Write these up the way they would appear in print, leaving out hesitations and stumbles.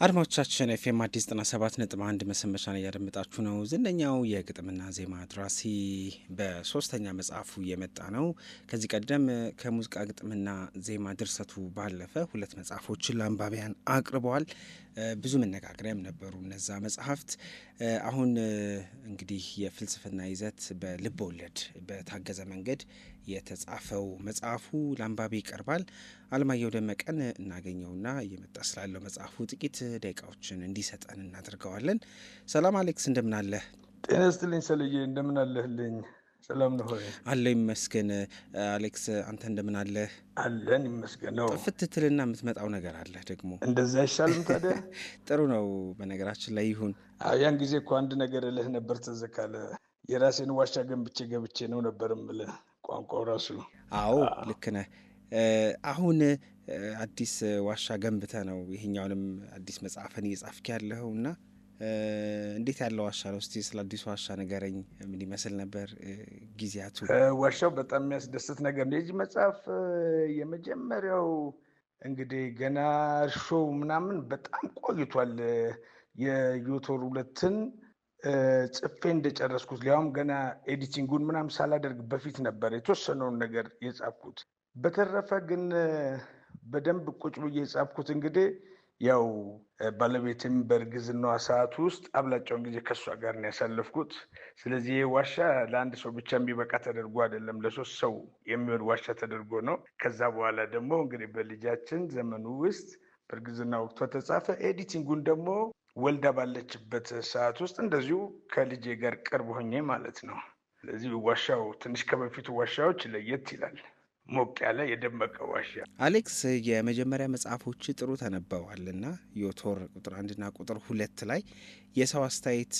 አድማጮቻችን ኤፍኤም አዲስ 97.1 መሰንበቻን እያደመጣችሁ ነው። ዝነኛው የግጥምና ዜማ ደራሲ በሶስተኛ መጽሐፉ እየመጣ ነው። ከዚህ ቀደም ከሙዚቃ ግጥምና ዜማ ድርሰቱ ባለፈ ሁለት መጽሐፎችን ለአንባቢያን አቅርበዋል። ብዙ መነጋገሪያም ነበሩ እነዛ መጽሐፍት። አሁን እንግዲህ የፍልስፍና ይዘት በልብ ወለድ በታገዘ መንገድ የተጻፈው መጽሐፉ ለአንባቢ ይቀርባል። አለማየሁ ደመቀን እናገኘውና እየመጣ ስላለው መጽሐፉ ጥቂት ደቂቃዎችን እንዲሰጠን እናደርገዋለን። ሰላም አሌክስ፣ እንደምን አለህ? ጤና ይስጥልኝ ሰልዬ፣ እንደምን አለህልኝ? ሰላም ነው ሆይ? አለሁ ይመስገን። አሌክስ አንተ እንደምን አለህ? አለን ይመስገነው። ጥፍት ትልና የምትመጣው ነገር አለ ደግሞ። እንደዛ አይሻልም ታዲያ? ጥሩ ነው። በነገራችን ላይ ይሁን። ያን ጊዜ እኮ አንድ ነገር እልህ ነበር፣ ትዝ ካለ የራሴን ዋሻ ገንብቼ ገብቼ ነው ነበር እምልህ። ቋንቋው ራሱ። አዎ ልክ ነህ። አሁን አዲስ ዋሻ ገንብተ ነው ይሄኛውንም አዲስ መጽሐፍን እየጻፍክ ያለኸው እና እንዴት ያለው ዋሻ ነው? እስቲ ስለ አዲሱ ዋሻ ንገረኝ። ምን ይመስል ነበር ጊዜያቱ? ዋሻው በጣም የሚያስደስት ነገር ነው። የዚህ መጽሐፍ የመጀመሪያው እንግዲህ ገና እርሾው ምናምን በጣም ቆይቷል። የዮቶር ሁለትን ጽፌ እንደጨረስኩት ሊያውም ገና ኤዲቲንጉን ምናምን ሳላደርግ በፊት ነበር የተወሰነውን ነገር የጻፍኩት። በተረፈ ግን በደንብ ቁጭ ብዬ የጻፍኩት እንግዲህ ያው ባለቤትም በእርግዝናዋ ሰዓት ውስጥ አብላጫውን ጊዜ ከእሷ ጋር ነው ያሳለፍኩት። ስለዚህ ዋሻ ለአንድ ሰው ብቻ የሚበቃ ተደርጎ አይደለም፣ ለሶስት ሰው የሚሆን ዋሻ ተደርጎ ነው። ከዛ በኋላ ደግሞ እንግዲህ በልጃችን ዘመኑ ውስጥ በእርግዝና ወቅቷ ተጻፈ። ኤዲቲንጉን ደግሞ ወልዳ ባለችበት ሰዓት ውስጥ እንደዚሁ ከልጄ ጋር ቅርብ ሆኜ ማለት ነው። ስለዚህ ዋሻው ትንሽ ከበፊቱ ዋሻዎች ለየት ይላል። ሞቅ ያለ የደመቀ ዋሻ። አሌክስ የመጀመሪያ መጽሐፎች ጥሩ ተነበዋልና ዮቶር ቁጥር 1ና ቁጥር 2 ላይ የሰው አስተያየት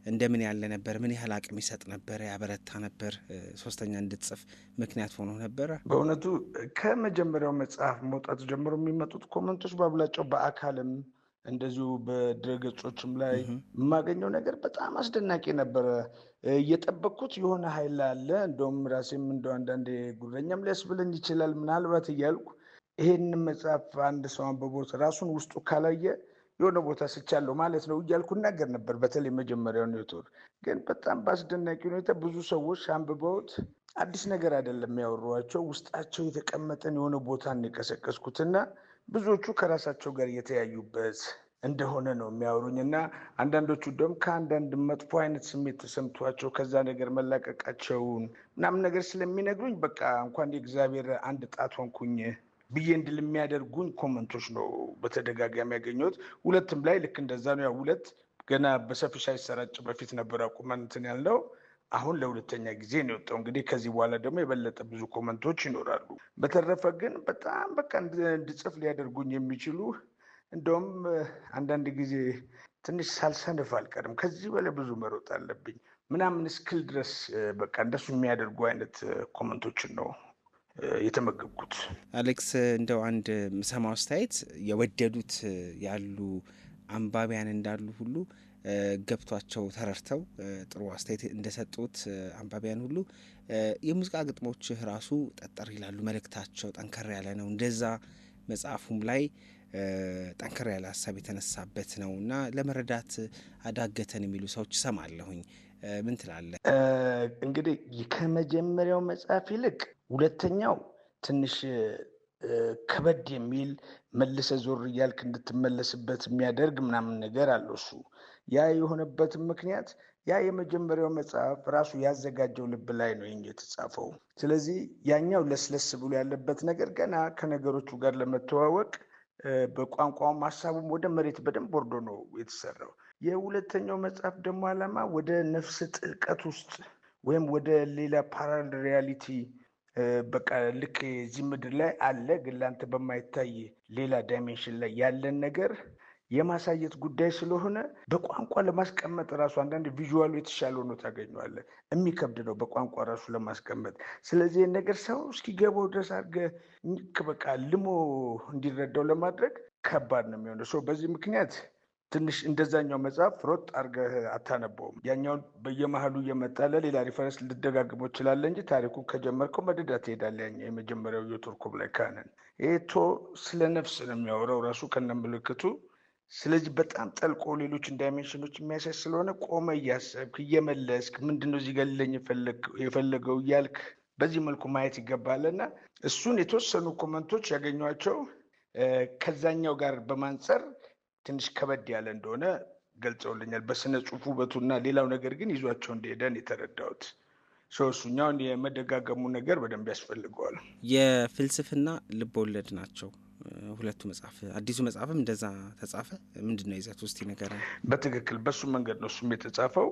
እንደምን ያለ ነበር? ምን ያህል አቅም ይሰጥ ነበር? ያበረታ ነበር? ሶስተኛ እንድትጽፍ ምክንያት ሆኖ ነበረ? በእውነቱ ከመጀመሪያው መጽሐፍ መውጣት ጀምሮ የሚመጡት ኮመንቶች በአብላጫው በአካልም እንደዚሁ በድረገጾችም ላይ የማገኘው ነገር በጣም አስደናቂ ነበረ። እየጠበቅኩት የሆነ ኃይል አለ። እንደውም ራሴም እንደ አንዳንዴ ጉረኛም ሊያስብለኝ ይችላል ምናልባት እያልኩ ይሄንን መጽሐፍ አንድ ሰው አንብቦት ራሱን ውስጡ ካላየ የሆነ ቦታ ስቻለሁ ማለት ነው እያልኩ እናገር ነበር። በተለይ መጀመሪያውን ዮቶር ግን በጣም በአስደናቂ ሁኔታ ብዙ ሰዎች አንብበውት አዲስ ነገር አይደለም ያወሯቸው፣ ውስጣቸው የተቀመጠን የሆነ ቦታን የቀሰቀስኩትና ብዙዎቹ ከራሳቸው ጋር የተያዩበት እንደሆነ ነው የሚያወሩኝ እና አንዳንዶቹ ደግሞ ከአንዳንድ መጥፎ አይነት ስሜት ተሰምቷቸው ከዛ ነገር መላቀቃቸውን ምናምን ነገር ስለሚነግሩኝ በቃ እንኳን የእግዚአብሔር አንድ ጣት ሆንኩኝ ብዬ እንድል የሚያደርጉኝ ኮመንቶች ነው በተደጋጋሚ ያገኘሁት። ሁለትም ላይ ልክ እንደዛ ነው። ያው ሁለት ገና በሰፊ ሳይሰራጭ በፊት ነበር አቁመን እንትን ያልነው። አሁን ለሁለተኛ ጊዜ ነው የወጣው። እንግዲህ ከዚህ በኋላ ደግሞ የበለጠ ብዙ ኮመንቶች ይኖራሉ። በተረፈ ግን በጣም በቃ እንድጽፍ ሊያደርጉኝ የሚችሉ እንደውም አንዳንድ ጊዜ ትንሽ ሳልሰንፍ አልቀርም፣ ከዚህ በላይ ብዙ መሮጥ አለብኝ ምናምን እስክል ድረስ በቃ እንደሱ የሚያደርጉ አይነት ኮመንቶችን ነው የተመገብኩት። አሌክስ እንደው አንድ ምሰማው አስተያየት የወደዱት ያሉ አንባቢያን እንዳሉ ሁሉ ገብቷቸው ተረድተው ጥሩ አስተያየት እንደሰጡት አንባቢያን ሁሉ የሙዚቃ ግጥሞችህ ራሱ ጠጠር ይላሉ፣ መልእክታቸው ጠንከር ያለ ነው። እንደዛ መጽሐፉም ላይ ጠንከር ያለ ሀሳብ የተነሳበት ነው እና ለመረዳት አዳገተን የሚሉ ሰዎች እሰማለሁኝ። ምን ትላለህ? እንግዲህ ከመጀመሪያው መጽሐፍ ይልቅ ሁለተኛው ትንሽ ከበድ የሚል መልሰ ዞር እያልክ እንድትመለስበት የሚያደርግ ምናምን ነገር አለው እሱ። ያ የሆነበትም ምክንያት ያ የመጀመሪያው መጽሐፍ ራሱ ያዘጋጀው ልብ ላይ ነው የተጻፈው። ስለዚህ ያኛው ለስለስ ብሎ ያለበት ነገር ገና ከነገሮቹ ጋር ለመተዋወቅ በቋንቋውም ሀሳቡም ወደ መሬት በደንብ ወርዶ ነው የተሰራው። የሁለተኛው መጽሐፍ ደግሞ ዓላማ ወደ ነፍስ ጥልቀት ውስጥ ወይም ወደ ሌላ ፓራል ሪያሊቲ በቃ ልክ እዚህ ምድር ላይ አለ ግን ለአንተ በማይታይ ሌላ ዳይሜንሽን ላይ ያለን ነገር የማሳየት ጉዳይ ስለሆነ በቋንቋ ለማስቀመጥ ራሱ አንዳንድ ቪዥዋሉ የተሻለ ሆኖ ታገኘዋለህ። የሚከብድ ነው በቋንቋ ራሱ ለማስቀመጥ። ስለዚህ ነገር ሰው እስኪገባው ድረስ አድርገህ በቃ ልሞ እንዲረዳው ለማድረግ ከባድ ነው የሚሆነው። በዚህ ምክንያት ትንሽ እንደዛኛው መጽሐፍ ሮጥ አድርገህ አታነበውም። ያኛውን በየመሀሉ እየመጣ ለሌላ ሪፈረንስ ልደጋግመው ትችላለህ እንጂ ታሪኩን ከጀመርከው መደዳ ትሄዳለህ። ያኛው የመጀመሪያው ዮቶር ኩብላይ ካንን ይሄ ስለ ነፍስ ነው የሚያወራው ራሱ ከነ ምልክቱ ስለዚህ በጣም ጠልቆ ሌሎች ዳይሜንሽኖች የሚያሳይ ስለሆነ ቆመ እያሰብክ እየመለስክ ምንድነው እዚህ ጋር ሊለኝ የፈለገው እያልክ በዚህ መልኩ ማየት ይገባልና እሱን የተወሰኑ ኮመንቶች ያገኟቸው ከዛኛው ጋር በማንጸር ትንሽ ከበድ ያለ እንደሆነ ገልጸውልኛል። በስነ ጽሁፍ ውበቱና ሌላው ነገር ግን ይዟቸው እንደሄደን የተረዳሁት። እሱኛውን የመደጋገሙ ነገር በደንብ ያስፈልገዋል። የፍልስፍና ልቦወለድ ናቸው ሁለቱ መጽሐፍ። አዲሱ መጽሐፍም እንደዛ ተጻፈ። ምንድን ነው ይዘት ውስጥ ይነገራል? በትክክል በሱ መንገድ ነው እሱም የተጻፈው።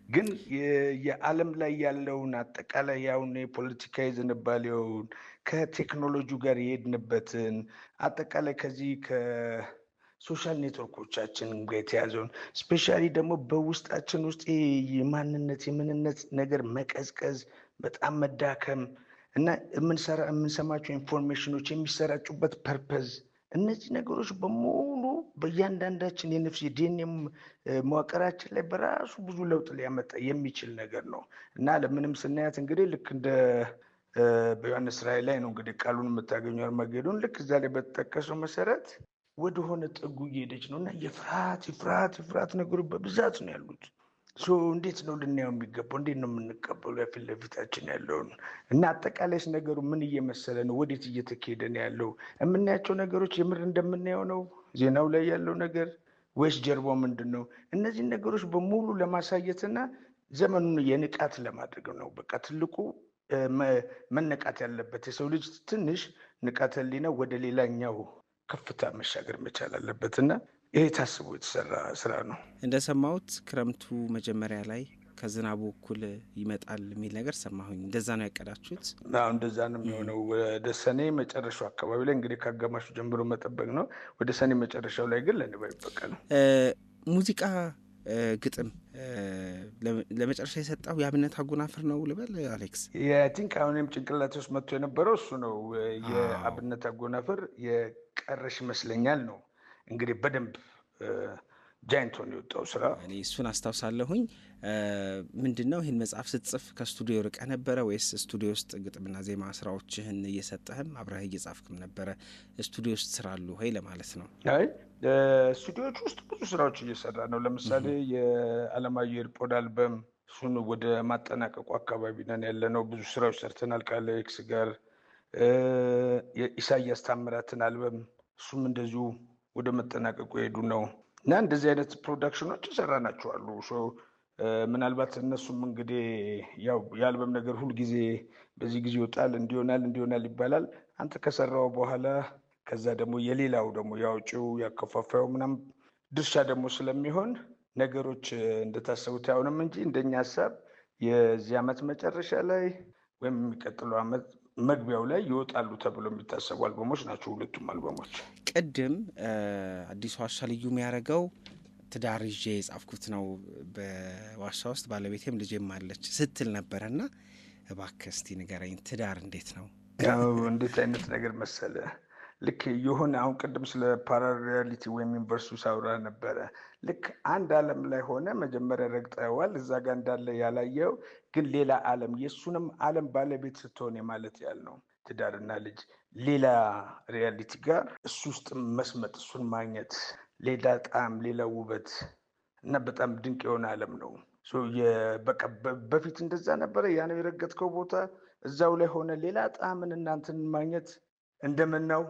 ግን የዓለም ላይ ያለውን አጠቃላይ ያውን የፖለቲካዊ ዝንባሌውን ከቴክኖሎጂው ጋር የሄድንበትን አጠቃላይ ከዚህ ከሶሻል ኔትወርኮቻችን ጋር የተያዘውን ስፔሻሊ ደግሞ በውስጣችን ውስጥ የማንነት የምንነት ነገር መቀዝቀዝ፣ በጣም መዳከም እና የምንሰማቸው ኢንፎርሜሽኖች የሚሰራጩበት ፐርፐዝ፣ እነዚህ ነገሮች በሙሉ በእያንዳንዳችን የነፍስ የዲኤንኤ መዋቅራችን ላይ በራሱ ብዙ ለውጥ ሊያመጣ የሚችል ነገር ነው እና ለምንም ስናያት እንግዲህ ልክ እንደ በዮሐንስ ራእይ ላይ ነው እንግዲህ ቃሉን የምታገኘው አርማጌዶን ልክ እዛ ላይ በተጠቀሰው መሰረት ወደሆነ ጥጉ እየሄደች ነው እና የፍርሃት ነገሮች በብዛት ነው ያሉት። እንዴት ነው ልናየው የሚገባው? እንዴት ነው የምንቀበሉ የፊት ለፊታችን ያለውን እና አጠቃላይ ነገሩ ምን እየመሰለ ነው? ወዴት እየተካሄደ ነው ያለው? የምናያቸው ነገሮች የምር እንደምናየው ነው ዜናው ላይ ያለው ነገር ወይስ ጀርባው ምንድን ነው? እነዚህን ነገሮች በሙሉ ለማሳየትና ዘመኑን የንቃት ለማድረግ ነው። በቃ ትልቁ መነቃት ያለበት የሰው ልጅ ትንሽ ንቃተ ህሊና ወደ ሌላኛው ከፍታ መሻገር መቻል አለበት እና ይሄ ታስቦ የተሰራ ስራ ነው። እንደሰማሁት ክረምቱ መጀመሪያ ላይ ከዝናቡ እኩል ይመጣል የሚል ነገር ሰማሁኝ። እንደዛ ነው ያቀዳችሁት? እንደዛ ነው የሚሆነው። ወደ ሰኔ መጨረሻው አካባቢ ላይ እንግዲህ ከአጋማሹ ጀምሮ መጠበቅ ነው። ወደ ሰኔ መጨረሻው ላይ ግን ለንባብ ይበቃል። ሙዚቃ ግጥም ለመጨረሻ የሰጠው የአብነት አጎናፍር ነው ልበል አሌክስ? የቲንክ አሁንም ጭንቅላቴ ውስጥ መጥቶ የነበረው እሱ ነው። የአብነት አጎናፍር የቀረሽ ይመስለኛል ነው እንግዲህ በደንብ ጃይንቶን የወጣው ስራ። እኔ እሱን አስታውሳለሁኝ። ምንድን ነው ይህን መጽሐፍ ስትጽፍ ከስቱዲዮ ርቀ ነበረ ወይስ ስቱዲዮ ውስጥ ግጥምና ዜማ ስራዎችህን እየሰጠህም አብረህ እየጻፍክም ነበረ? ስቱዲዮ ውስጥ ስራ አሉ ወይ ለማለት ነው። አይ ስቱዲዮዎች ውስጥ ብዙ ስራዎች እየሰራ ነው። ለምሳሌ የአለማየሁ ኤርፖድ አልበም፣ እሱን ወደ ማጠናቀቁ አካባቢ ነን ያለ ነው። ብዙ ስራዎች ሰርተናል ከአሌክስ ጋር። የኢሳያስ ታምራትን አልበም፣ እሱም እንደዚሁ ወደ መጠናቀቁ የሄዱ ነው እና እንደዚህ አይነት ፕሮዳክሽኖች የሰራናቸው አሉ። ምናልባት እነሱም እንግዲህ ያው የአልበም ነገር ሁልጊዜ በዚህ ጊዜ ይወጣል እንዲሆናል ይባላል። አንተ ከሰራው በኋላ ከዛ ደግሞ የሌላው ደግሞ ያውጪው ያከፋፋዩ ምናምን ድርሻ ደግሞ ስለሚሆን ነገሮች እንደታሰቡት አይሆንም እንጂ እንደኛ ሀሳብ የዚህ ዓመት መጨረሻ ላይ ወይም የሚቀጥለው ዓመት መግቢያው ላይ ይወጣሉ ተብሎ የሚታሰቡ አልበሞች ናቸው ሁለቱም አልበሞች። ቅድም አዲሱ ዋሻ ልዩ የሚያደርገው ትዳር ይዤ የጻፍኩት ነው በዋሻ ውስጥ ባለቤቴም ልጄም አለች ስትል ነበረና እባክህ እስቲ ንገረኝ፣ ትዳር እንዴት ነው? እንዴት አይነት ነገር መሰለ፣ ልክ የሆነ አሁን ቅድም ስለ ፓራል ሪያሊቲ ወይም ዩኒቨርሱ ሳውራ ነበረ። ልክ አንድ ዓለም ላይ ሆነ መጀመሪያ ረግጠዋል፣ እዛ ጋር እንዳለ ያላየው ግን ሌላ ዓለም የእሱንም ዓለም ባለቤት ስትሆን ማለት ያል ነው። ትዳርና ልጅ ሌላ ሪያሊቲ ጋር እሱ ውስጥ መስመጥ፣ እሱን ማግኘት፣ ሌላ ጣዕም፣ ሌላ ውበት እና በጣም ድንቅ የሆነ ዓለም ነው። በቃ በፊት እንደዛ ነበረ። ያ ነው የረገጥከው ቦታ፣ እዛው ላይ ሆነ ሌላ ጣዕምን እናንተን ማግኘት እንደምናው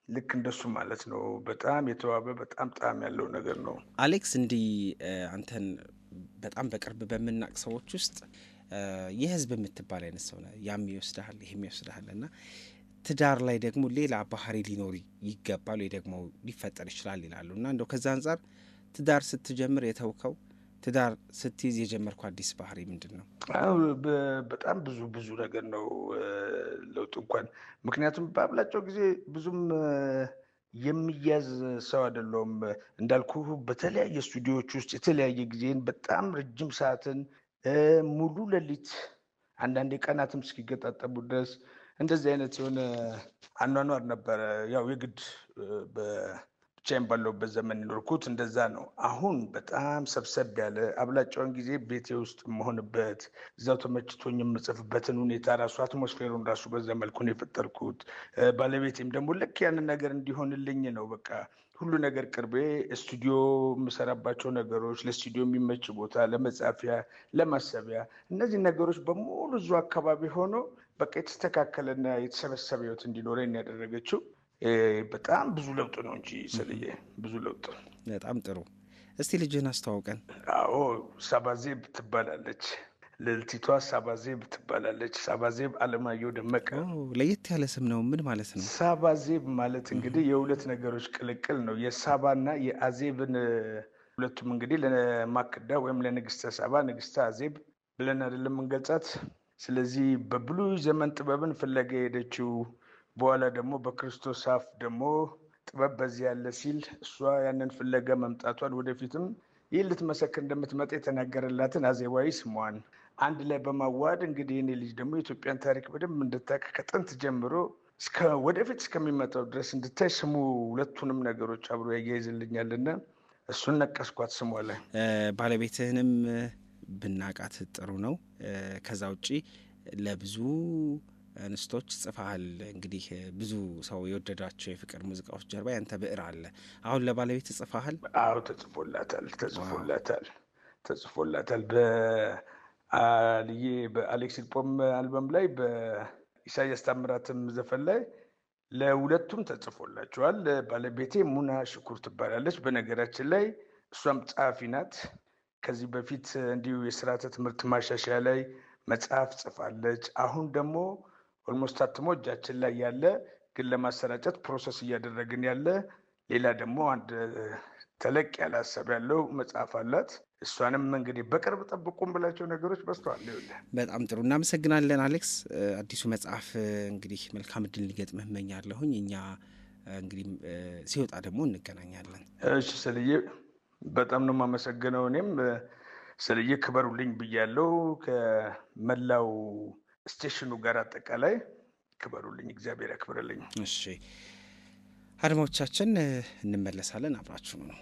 ልክ እንደሱ ማለት ነው። በጣም የተዋበ በጣም ጣዕም ያለው ነገር ነው። አሌክስ፣ እንዲህ አንተን በጣም በቅርብ በምናቅ ሰዎች ውስጥ የህዝብ የምትባል አይነት ሰው ነህ። ያም ይወስድሃል ይህም ይወስድሃል እና ትዳር ላይ ደግሞ ሌላ ባህሪ ሊኖር ይገባል ወይ ደግሞ ሊፈጠር ይችላል ይላሉ እና እንደው ከዛ አንጻር ትዳር ስትጀምር የተውከው ትዳር ስትይዝ የጀመርኩ አዲስ ባህሪ ምንድን ነው? በጣም ብዙ ነገር ነው ለውጥ እንኳን ምክንያቱም በአብላጫው ጊዜ ብዙም የሚያዝ ሰው አይደለሁም። እንዳልኩ በተለያየ ስቱዲዮዎች ውስጥ የተለያየ ጊዜን በጣም ረጅም ሰዓትን ሙሉ ሌሊት አንዳንዴ ቀናትም እስኪገጣጠሙ ድረስ እንደዚህ አይነት የሆነ አኗኗር ነበረ። ያው የግድ ብቻዬን ባለሁበት ዘመን የኖርኩት እንደዛ ነው። አሁን በጣም ሰብሰብ ያለ አብላጫውን ጊዜ ቤቴ ውስጥ የምሆንበት እዛው ተመችቶኝ የምጽፍበትን ሁኔታ ራሱ አትሞስፌሩን ራሱ በዛ መልኩ ነው የፈጠርኩት። ባለቤቴም ደግሞ ልክ ያንን ነገር እንዲሆንልኝ ነው በቃ ሁሉ ነገር ቅርቤ፣ ስቱዲዮ የምሰራባቸው ነገሮች፣ ለስቱዲዮ የሚመች ቦታ፣ ለመጻፊያ፣ ለማሰቢያ፣ እነዚህ ነገሮች በሙሉ እዙ አካባቢ ሆኖ በቃ የተስተካከለና የተሰበሰበ ህይወት እንዲኖረኝ ያደረገችው በጣም ብዙ ለውጥ ነው እንጂ ስልዬ፣ ብዙ ለውጥ። በጣም ጥሩ። እስቲ ልጅህን አስተዋውቀን። አዎ፣ ሳባዜብ ትባላለች። ልዕልቲቷ ሳባዜብ ትባላለች። ሳባዜብ አለማየሁ ደመቀ። ለየት ያለ ስም ነው። ምን ማለት ነው? ሳባዜብ ማለት እንግዲህ የሁለት ነገሮች ቅልቅል ነው። የሳባና የአዜብን ሁለቱም እንግዲህ ለማክዳ ወይም ለንግስተ ሳባ፣ ንግስተ አዜብ ብለን አይደለም እንገልጻት። ስለዚህ በብሉይ ዘመን ጥበብን ፍለጋ የሄደችው በኋላ ደግሞ በክርስቶስ አፍ ደግሞ ጥበብ በዚህ ያለ ሲል እሷ ያንን ፍለጋ መምጣቷን ወደፊትም ይህን ልትመሰክር እንደምትመጣ የተናገረላትን አዜባዊ ስሟን አንድ ላይ በማዋሃድ እንግዲህ የኔ ልጅ ደግሞ የኢትዮጵያን ታሪክ በደንብ እንድታውቅ ከጥንት ጀምሮ ወደፊት እስከሚመጣው ድረስ እንድታይ ስሙ ሁለቱንም ነገሮች አብሮ ያያይዝልኛልና እሱን ነቀስኳት ስሟ ላይ። ባለቤትህንም ብናቃት ጥሩ ነው። ከዛ ውጪ ለብዙ እንስቶች ጽፈሃል። እንግዲህ ብዙ ሰው የወደዳቸው የፍቅር ሙዚቃዎች ጀርባ ያንተ ብዕር አለ። አሁን ለባለቤት ጽፈሃል? አዎ፣ ተጽፎላታል። በአሌክስ ፖም አልበም ላይ በኢሳያስ ታምራትም ዘፈን ላይ ለሁለቱም ተጽፎላቸዋል። ባለቤቴ ሙና ሽኩር ትባላለች። በነገራችን ላይ እሷም ጸሐፊ ናት። ከዚህ በፊት እንዲሁ የስርዓተ ትምህርት ማሻሻያ ላይ መጽሐፍ ጽፋለች። አሁን ደግሞ ኦልሞስት ታትሞ እጃችን ላይ ያለ ግን ለማሰራጨት ፕሮሰስ እያደረግን ያለ ሌላ ደግሞ አንድ ተለቅ ያለ ሀሳብ ያለው መጽሐፍ አላት። እሷንም እንግዲህ በቅርብ ጠብቁም ብላቸው ነገሮች በስተዋል። በጣም ጥሩ፣ እናመሰግናለን አሌክስ። አዲሱ መጽሐፍ እንግዲህ መልካም እድል ሊገጥምህ እመኛለሁኝ። እኛ እንግዲህ ሲወጣ ደግሞ እንገናኛለን። እሺ ስልዬ፣ በጣም ነው የማመሰግነው። እኔም ስልዬ ክበሩልኝ ብያለሁ። ከመላው ስቴሽኑ ጋር አጠቃላይ ክበሩልኝ፣ እግዚአብሔር ያክብርልኝ። እሺ አድማጮቻችን፣ እንመለሳለን። አብራችሁ ነው